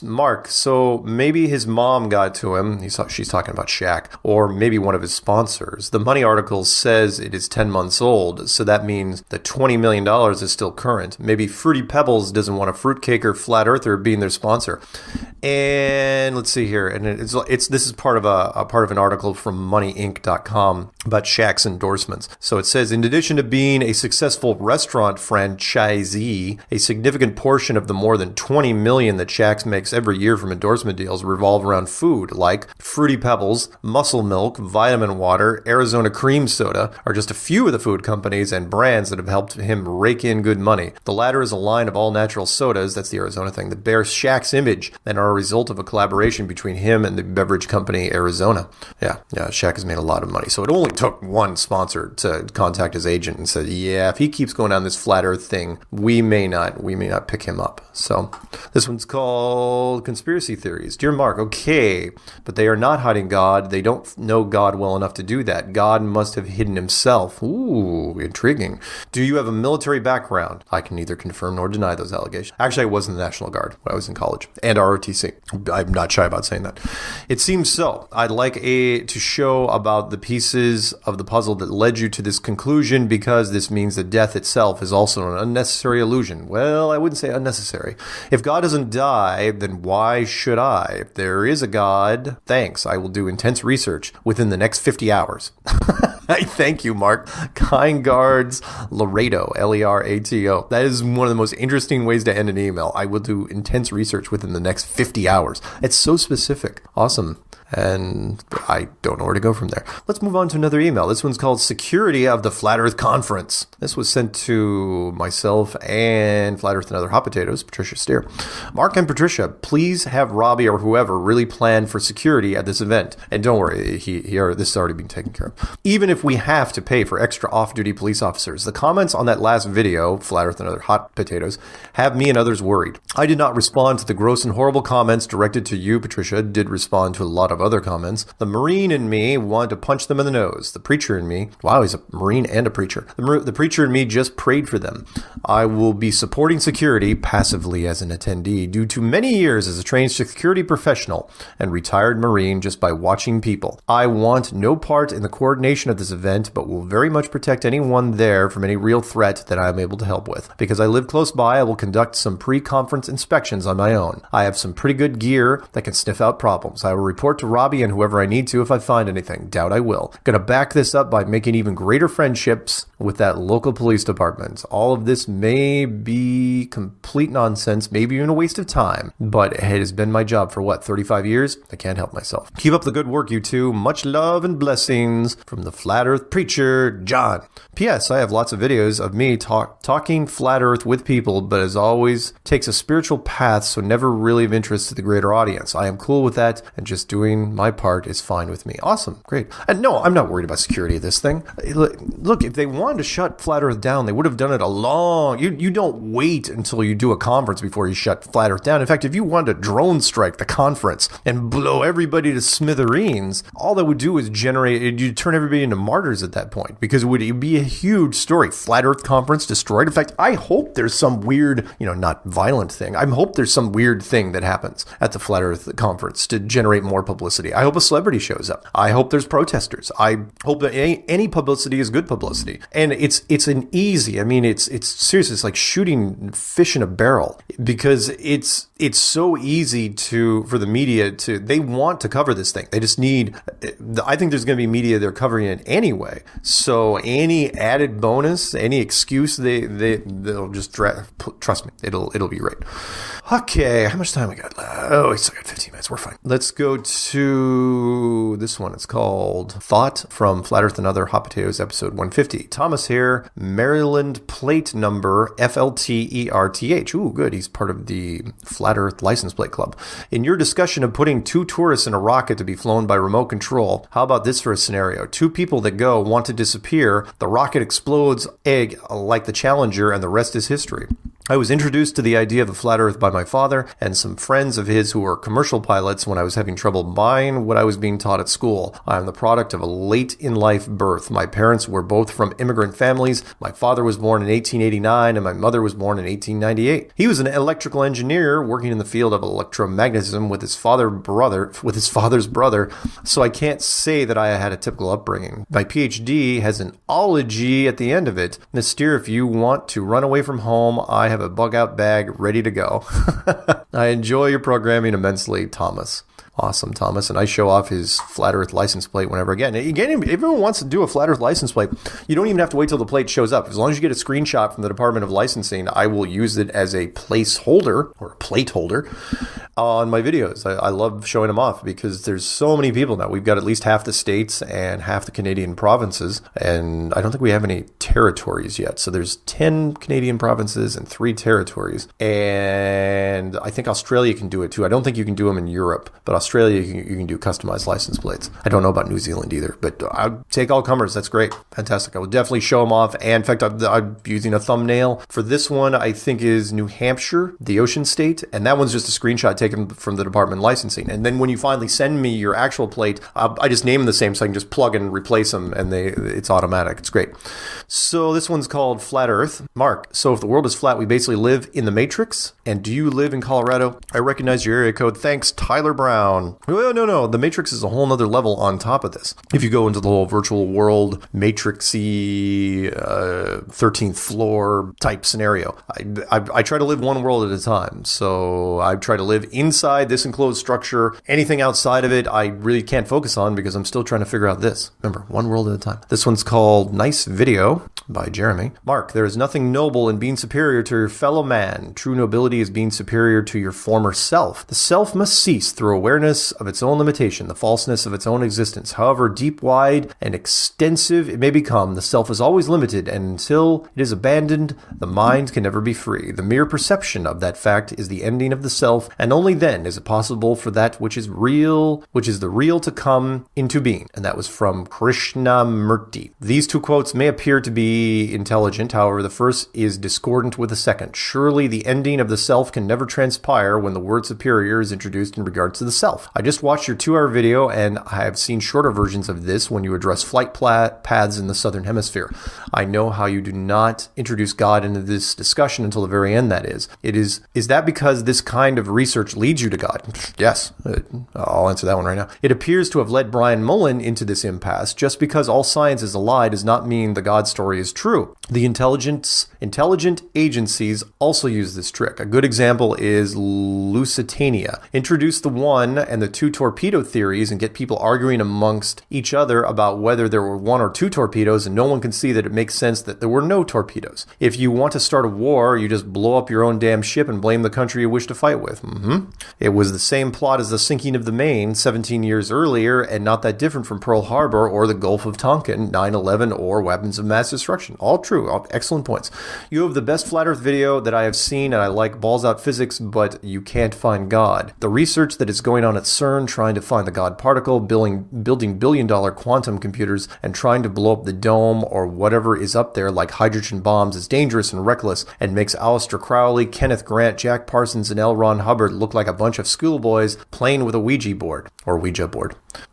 Mark, so maybe his mom got to him. She's talking about Shaq. Or maybe one of his sponsors. The Money article says it is 10 months old, so that means the $20 million is still current. Maybe Fruity Pebbles doesn't want a fruitcake or flat earther being their sponsor. And let's see here, and this is part of an article from MoneyInc.com about Shaq's endorsements. So it says, in addition to being a successful restaurant franchisee, a significant portion of the more than $20 million that Shaq's makes every year from endorsement deals revolve around food, like Fruity Pebbles, Muscle Milk, Vitamin Water, Arizona Cream Soda are just a few of the food companies and brands that have helped him rake in good money. The latter is a line of all-natural sodas, that's the Arizona thing, that bears Shaq's image and are a result of a collaboration between him and the beverage company Arizona. Yeah, Shaq has made a lot of money. So it only took one sponsor to contact his agent and said, yeah, if he keeps going down this flat earth thing, we may not pick him up. So this one's called Conspiracy Theories. Dear Mark, okay, but they are not hiding God. They don't know God well enough to do that. God must have hidden himself. Ooh, intriguing. Do you have a military background? I can neither confirm nor deny those allegations. Actually, I was in the National Guard when I was in college, and ROTC. I'm not shy about saying that. It seems so. I'd like to show about the pieces of the puzzle that led you to this conclusion, because this means that death itself is also an unnecessary illusion. Well, I wouldn't say unnecessary. If God doesn't die, then why should I? If there is a God, thanks. I will do intense research within the next 50 hours. I thank you, Mark. Kind Guards Laredo, Lerato. That is one of the most interesting ways to end an email. I will do intense research within the next 50 hours. It's so specific. Awesome. And I don't know where to go from there. Let's move on to another email. This one's called Security of the Flat Earth Conference. This was sent to myself and Flat Earth and Other Hot Potatoes, Patricia Steer. Mark and Patricia, please have Robbie or whoever really plan for security at this event. And don't worry, this has already been taken care of. Even if we have to pay for extra off-duty police officers. The comments on that last video, Flat Earth and Other Hot Potatoes, have me and others worried. I did not respond to the gross and horrible comments directed to you, Patricia. Did respond to a lot of other comments. The Marine in me wanted to punch them in the nose. The preacher in me, wow, he's a Marine and a preacher. The preacher in me just prayed for them. I will be supporting security passively as an attendee due to many years as a trained security professional and retired Marine just by watching people. I want no part in the coordination of this event, but will very much protect anyone there from any real threat that I am able to help with. Because I live close by, I will conduct some pre-conference inspections on my own. I have some pretty good gear that can sniff out problems. I will report to Robbie and whoever I need to if I find anything. Doubt I will. Gonna back this up by making even greater friendships with that local police department. All of this may be complete nonsense, maybe even a waste of time, but it has been my job for 35 years? I can't help myself. Keep up the good work, you two. Much love and blessings from the Flat Earth Preacher, John. P.S. I have lots of videos of me talking Flat Earth with people, but as always, takes a spiritual path, so never really of interest to the greater audience. I am cool with that, and just doing my part is fine with me. Awesome. Great. And no, I'm not worried about security of this thing. Look, if they wanted to shut Flat Earth down, they would have done it you don't wait until you do a conference before you shut Flat Earth down. In fact, if you wanted to drone strike the conference and blow everybody to smithereens, all that would do is you'd turn everybody into martyrs at that point, because it would be a huge story. Flat Earth conference destroyed. In fact, I hope there's some weird, not violent thing. I hope there's some weird thing that happens at the Flat Earth conference to generate more publicity. I hope a celebrity shows up. I hope there's protesters. I hope that any publicity is good publicity. And it's seriously, it's like shooting fish in a barrel, because it's so easy for the media they want to cover this thing. They just need, I think there's going to be media they're covering it anyway. So any added bonus, any excuse, they'll just trust me, it'll be great. Okay, how much time we got left? Oh, we still got 15 minutes. We're fine. Let's go to this one. It's called Thought from Flat Earth and Other Hot Potatoes, episode 150. Thomas here, Maryland plate number FLTERTH. Ooh, good. He's part of the Flat Earth License Plate Club. In your discussion of putting 2 tourists in a rocket to be flown by remote control, how about this for a scenario? 2 people that go want to disappear. The rocket explodes like the Challenger, and the rest is history. I was introduced to the idea of the flat earth by my father and some friends of his who were commercial pilots when I was having trouble buying what I was being taught at school. I am the product of a late-in-life birth. My parents were both from immigrant families. My father was born in 1889 and my mother was born in 1898. He was an electrical engineer working in the field of electromagnetism with his father's brother, so I can't say that I had a typical upbringing. My PhD has an ology at the end of it. Ms. Steer, if you want to run away from home, I have a bug-out bag ready to go. I enjoy your programming immensely, Thomas. Awesome, Thomas. And I show off his Flat Earth license plate whenever again. If everyone wants to do a Flat Earth license plate, you don't even have to wait till the plate shows up. As long as you get a screenshot from the Department of Licensing, I will use it as a placeholder or a plate holder on my videos. I love showing them off because there's so many people now. We've got at least half the states and half the Canadian provinces, and I don't think we have any territories yet. So there's 10 Canadian provinces and 3 territories. And I think Australia can do it too. I don't think you can do them in Europe, but Australia, you can do customized license plates. I don't know about New Zealand either, but I'll take all comers. That's great. Fantastic. I will definitely show them off. And in fact, I'm using a thumbnail for this one. I think is New Hampshire, the ocean state. And that one's just a screenshot taken from the Department of Licensing. And then when you finally send me your actual plate, I just name them the same so I can just plug and replace them and it's automatic. It's great. So this one's called Flat Earth. Mark, so if the world is flat, we basically live in the Matrix. And do you live in Colorado? I recognize your area code. Thanks, Tyler Brown. Well, no. The Matrix is a whole nother level on top of this. If you go into the whole virtual world, Matrixy, 13th floor type scenario, I try to live one world at a time. So I try to live inside this enclosed structure. Anything outside of it, I really can't focus on because I'm still trying to figure out this. Remember, one world at a time. This one's called Nice Video by Jeremy. Mark, there is nothing noble in being superior to your fellow man. True nobility is being superior to your former self. The self must cease through awareness of its own limitation, the falseness of its own existence. However deep, wide, and extensive it may become, the self is always limited, and until it is abandoned, the mind can never be free. The mere perception of that fact is the ending of the self, and only then is it possible for that which is real, which is the real, to come into being. And that was from Krishnamurti. These 2 quotes may appear to be intelligent, however, the first is discordant with the second. Surely the ending of the self can never transpire when the word superior is introduced in regards to the self. I just watched your 2-hour video and I have seen shorter versions of this when you address flight paths in the Southern Hemisphere. I know how you do not introduce God into this discussion until the very end, that is. Is that because this kind of research leads you to God? Yes. I'll answer that one right now. It appears to have led Brian Mullen into this impasse. Just because all science is a lie does not mean the God story is true. The intelligent agencies also use this trick. A good example is Lusitania. Introduce the one and the 2 torpedo theories and get people arguing amongst each other about whether there were 1 or 2 torpedoes, and no one can see that it makes sense that there were no torpedoes. If you want to start a war, you just blow up your own damn ship and blame the country you wish to fight with. It was the same plot as the sinking of the Maine 17 years earlier, and not that different from Pearl Harbor or the Gulf of Tonkin, 9/11, or weapons of mass destruction. All true. All excellent points. You have the best Flat Earth video that I have seen, and I like balls out physics, but you can't find God. The research that is going on at CERN trying to find the God particle, building billion-dollar quantum computers, and trying to blow up the dome or whatever is up there like hydrogen bombs is dangerous and reckless and makes Aleister Crowley, Kenneth Grant, Jack Parsons, and L. Ron Hubbard look like a bunch of schoolboys playing with a Ouija board.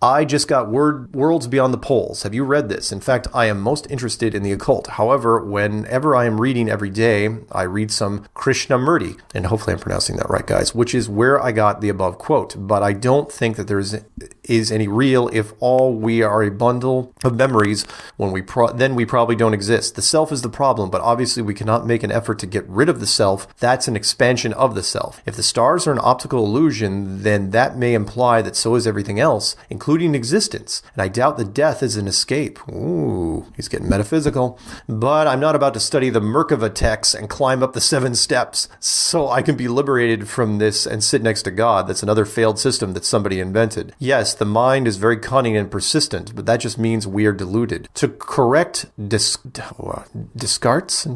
I just got Worlds Beyond the Poles. Have you read this? In fact, I am most interested in the occult. However, whenever I am reading every day, I read some Krishnamurti, and hopefully I'm pronouncing that right, guys, which is where I got the above quote. But I don't think that there is any real. If all we are a bundle of memories, then we probably don't exist. The self is the problem, but obviously we cannot make an effort to get rid of the self. That's an expansion of the self. If the stars are an optical illusion, then that may imply that so is everything else, including existence. And I doubt that death is an escape. Ooh, he's getting metaphysical. But I'm not about to study the Merkava texts and climb up the 7 steps so I can be liberated from this and sit next to God. That's another failed system that somebody invented. Yes, the mind is very cunning and persistent, but that just means we are deluded. To correct Descartes, Descartes,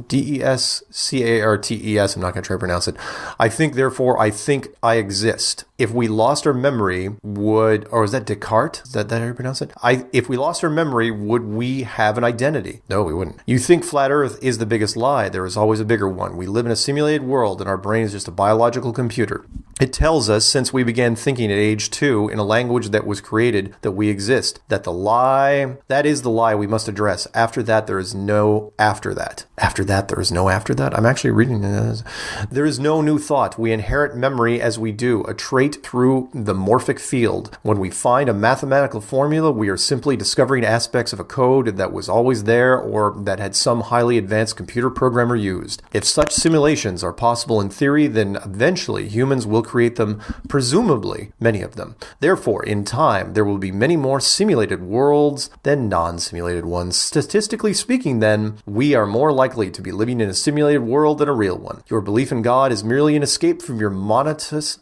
I'm not going to try to pronounce it. I think I exist. If we lost our memory, or is that Descartes? Is that how you pronounce it? If we lost our memory, would we have an identity? No, we wouldn't. You think flat Earth is the biggest lie. There is always a bigger one. We live in a simulated world and our brain is just a biological computer. It tells us since we began thinking at age 2 in a language that was created, that we exist. That is the lie we must address. After that, there is no after that. After that, there is no after that? I'm actually reading this. There is no new thought. We inherit memory as we do, a trait through the morphic field. When we find a mathematical formula, we are simply discovering aspects of a code that was always there or that had some highly advanced computer programmer used. If such simulations are possible in theory, then eventually humans will create them, presumably many of them. Therefore, in time, there will be many more simulated worlds than non-simulated ones. Statistically speaking, then, we are more likely to be living in a simulated world than a real one. Your belief in God is merely an escape from your monotonous,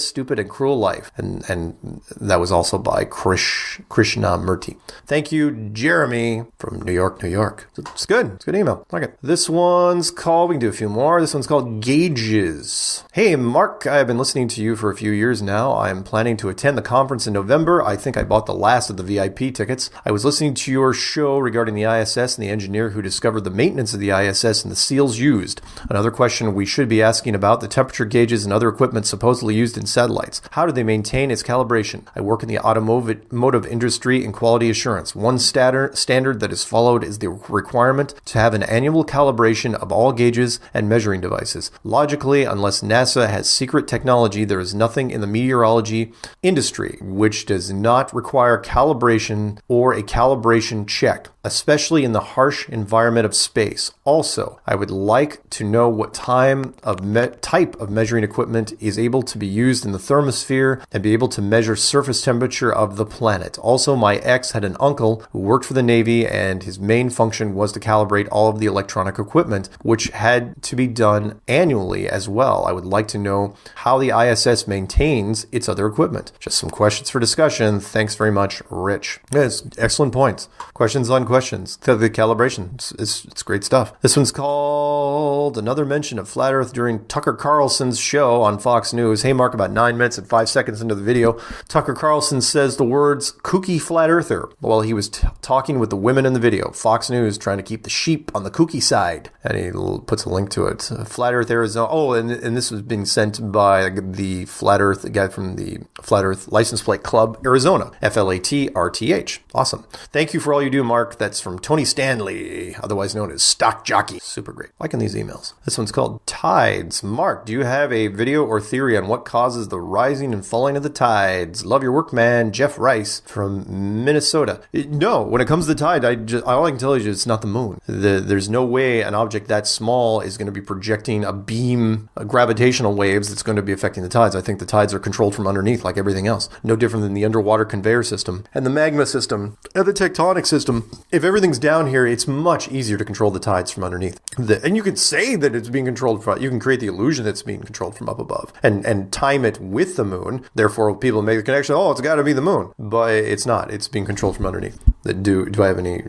stupid, and cruel life. And that was also by Krishnamurti. Thank you, Jeremy from New York, New York. It's good. It's a good email. Like it. This one's called, we can do a few more. This one's called Gauges. Hey, Mark, I have been listening to you for a few years now. I am planning to attend the conference in November. I think I bought the last of the VIP tickets. I was listening to your show regarding the ISS and the engineer who discovered the maintenance of the ISS and the seals used. Another question we should be asking about the temperature gauges and other equipment supposedly used in satellites. How do they maintain its calibration? I work in the automotive industry in quality assurance. One standard that is followed is the requirement to have an annual calibration of all gauges and measuring devices. Logically, unless NASA has secret technology, there is nothing in the meteorology industry which does not require calibration or a calibration check, especially in the harsh environment of space. Also, I would like to know what type of measuring equipment is able to be used in the thermosphere and be able to measure surface temperature of the planet. Also, my ex had an uncle who worked for the Navy, and his main function was to calibrate all of the electronic equipment, which had to be done annually as well. I would like to know how the ISS maintains its other equipment. Just some questions for discussion. Thanks very much, Rich. Yes, excellent points. Questions on questions. The calibration. It's great stuff. This one's called Another Mention of Flat Earth During Tucker Carlson's Show on Fox News. Hey, Mark, about 9 minutes and 5 seconds into the video, Tucker Carlson says the words kooky flat earther while he was talking with the women in the video. Fox News trying to keep the sheep on the kooky side. And he puts a link to it. Flat Earth Arizona. Oh, and this was being sent by the Flat Earth, the guy from the Flat Earth License Plate Club, Arizona. FLATRTH. Awesome. Thank you for all you do, Mark. That's from Tony Stanley, otherwise known as Stock Jockey. Super great. Liking these emails. This one's called Tides. Mark, do you have a video or theory on what causes the rising and falling of the tides? Love your work, man. Jeff Rice from Minnesota. No, when it comes to the tide, all I can tell you is it's not the moon. There's no way an object that small is going to be projecting a beam of gravitational waves that's going to be affecting the tides. I think the tides are controlled from underneath like everything else. No different than the underwater conveyor system and the magma system and the tectonic system. If everything's down here, it's much easier to control the tides from underneath. And you could say that it's being controlled from, you can create the illusion that it's being controlled from up above and time it with the moon. Therefore, people make the connection, oh, it's got to be the moon. But it's not. It's being controlled from underneath. Do I have any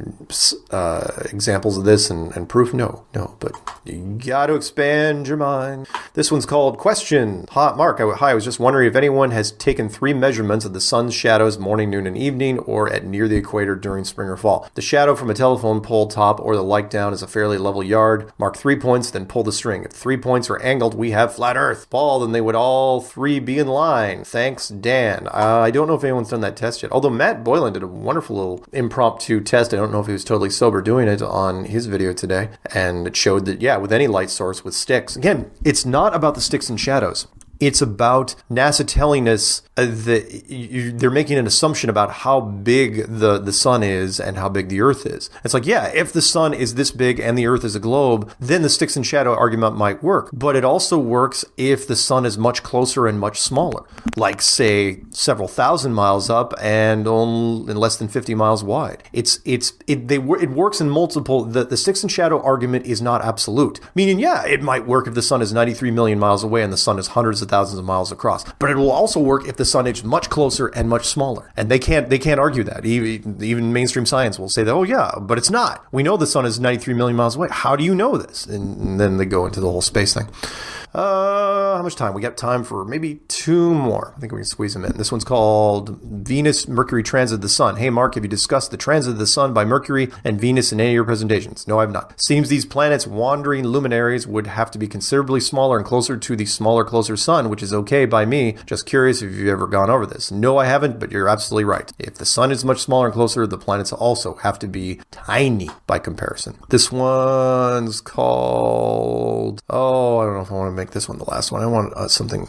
examples of this and proof? No. But you got to expand your mind. This one's called Question. Hi, Mark. I was just wondering if anyone has taken 3 measurements of the sun's shadows morning, noon, and evening, or at near the equator during spring or fall. The shadow from a telephone pole top or the light down is a fairly level yard. Mark 3 points, then pull the string. If 3 points are angled, we have flat Earth. Paul, then they would all 3 be in line. Thanks, Dan. I don't know if anyone's done that test yet. Although Matt Boylan did a wonderful little impromptu test. I don't know if he was totally sober doing it on his video today. And it showed that, yeah, with any light source with sticks. Again, it's not about the sticks and shadows. It's about NASA telling us that they're making an assumption about how big the sun is and how big the Earth is. It's like, yeah, if the sun is this big and the Earth is a globe, then the sticks and shadow argument might work. But it also works if the sun is much closer and much smaller, like, say, several thousand miles up and in less than 50 miles wide. It works in multiple. The sticks and shadow argument is not absolute, meaning, yeah, it might work if the sun is 93 million miles away and the sun is hundreds of thousands of miles across. But it will also work if the sun is much closer and much smaller. And they can't argue that. Even mainstream science will say that, oh yeah, but it's not. We know the sun is 93 million miles away. How do you know this? And then they go into the whole space thing. How much time? We got time for maybe 2 more. I think we can squeeze them in. This one's called Venus Mercury Transit the Sun. Hey Mark, have you discussed the transit of the Sun by Mercury and Venus in any of your presentations? No, I've not. Seems these planets' wandering luminaries would have to be considerably smaller and closer to the smaller, closer Sun, which is okay by me. Just curious if you've ever gone over this. No, I haven't, but you're absolutely right. If the Sun is much smaller and closer, the planets also have to be tiny by comparison. This one's called... Oh, I don't know if I want to make this one the last one. I want something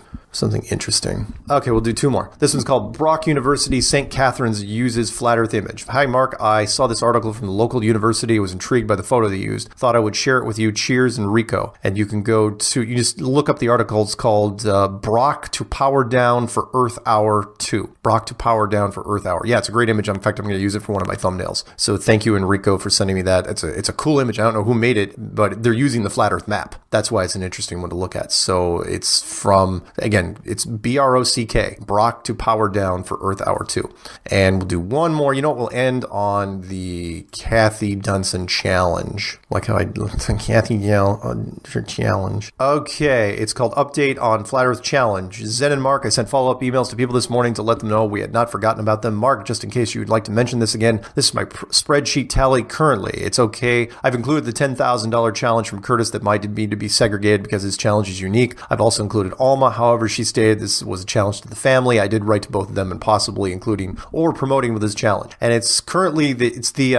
interesting. Okay, we'll do 2 more. This one's called Brock University St. Catherine's uses flat earth image. Hi Mark, I saw this article from the local university. I was intrigued by the photo they used. Thought I would share it with you. Cheers, Enrico. And you can go to, you just look up the article. It's called Brock to Power Down for Earth Hour 2. Brock to Power Down for Earth Hour. Yeah, it's a great image. In fact, I'm going to use it for one of my thumbnails. So thank you, Enrico, for sending me that. It's a cool image. I don't know who made it, but they're using the flat earth map. That's why it's an interesting one to look at. So it's from, again, it's BROCK, Brock to Power Down for Earth Hour 2. And we'll do one more. You know what? We'll end on the Kathy Dunson challenge. Like how I Kathy her challenge. Okay, it's called Update on Flat Earth Challenge. Zen and Mark, I sent follow-up emails to people this morning to let them know we had not forgotten about them. Mark, just in case you would like to mention this again, this is my spreadsheet tally currently. It's okay. I've included the $10,000 challenge from Curtis that might need to be segregated because his challenge is unique. I've also included Alma. However, she stated this was a challenge to the family. I did write to both of them and possibly including or promoting with this challenge. And it's currently it's the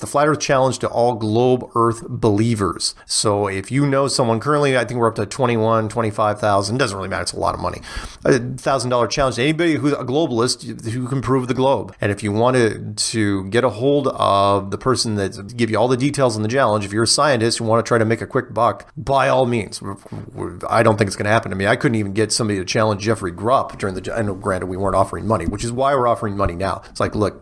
Flat Earth Challenge to all globe Earth believers. So if you know someone currently, I think we're up to 25,000. Doesn't really matter. It's a lot of money. $1,000 challenge to anybody who's a globalist who can prove the globe. And if you wanted to get a hold of the person that give you all the details on the challenge, if you're a scientist and want to try to make a quick buck, by all means. I don't think it's going to happen to me. I couldn't even get somebody to challenge Jeffrey Grupp during I know, granted, we weren't offering money, which is why we're offering money now. It's like, look,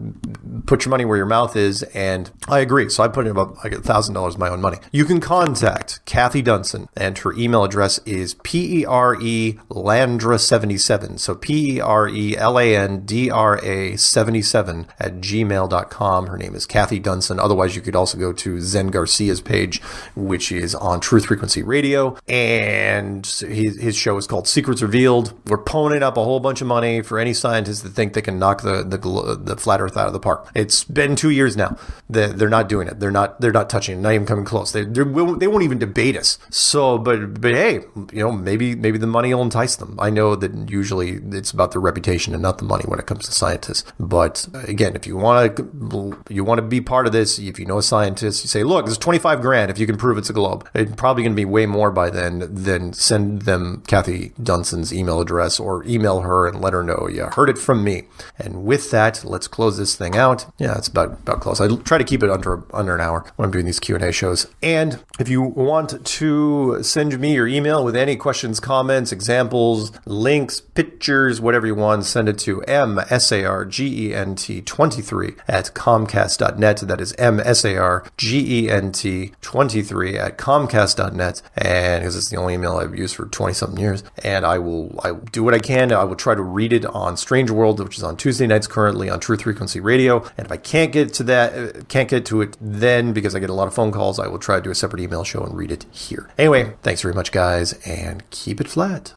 put your money where your mouth is, and I agree. So I put in about, I get $1,000 of my own money. You can contact Kathy Dunson, and her email address is PERELandra77. So PERELANDRA77 at gmail.com. Her name is Kathy Dunson. Otherwise, you could also go to Zen Garcia's page, which is on Truth Frequency Radio, and his show is called Secrets Revealed. We're ponying up a whole bunch of money for any scientists that think they can knock the flat Earth out of the park. It's been 2 years now. They're not doing it. They're not touching it. Not even coming close. They won't even debate us. So, but hey, maybe the money will entice them. I know that usually it's about their reputation and not the money when it comes to scientists. But again, if you want to be part of this, if you know a scientist, you say, look, there's 25 grand if you can prove it's a globe. It's probably going to be way more by then. Then send them Kathy Dunson's email address or email her and let her know you heard it from me. And with that, let's close this thing out. Yeah, it's about close. I try to keep it under an hour when I'm doing these Q&A shows. And if you want to send me your email with any questions, comments, examples, links, pictures, whatever you want, send it to msargent23 at comcast.net. That is msargent23 at comcast.net. And because it's the only email I've used for 20-something years. And I will do what I can. I will try to read it on Strange World, which is on Tuesday nights currently on Truth Frequency Radio. And if I can't get to it then because I get a lot of phone calls, I will try to do a separate email show and read it here. Anyway, thanks very much, guys, and keep it flat.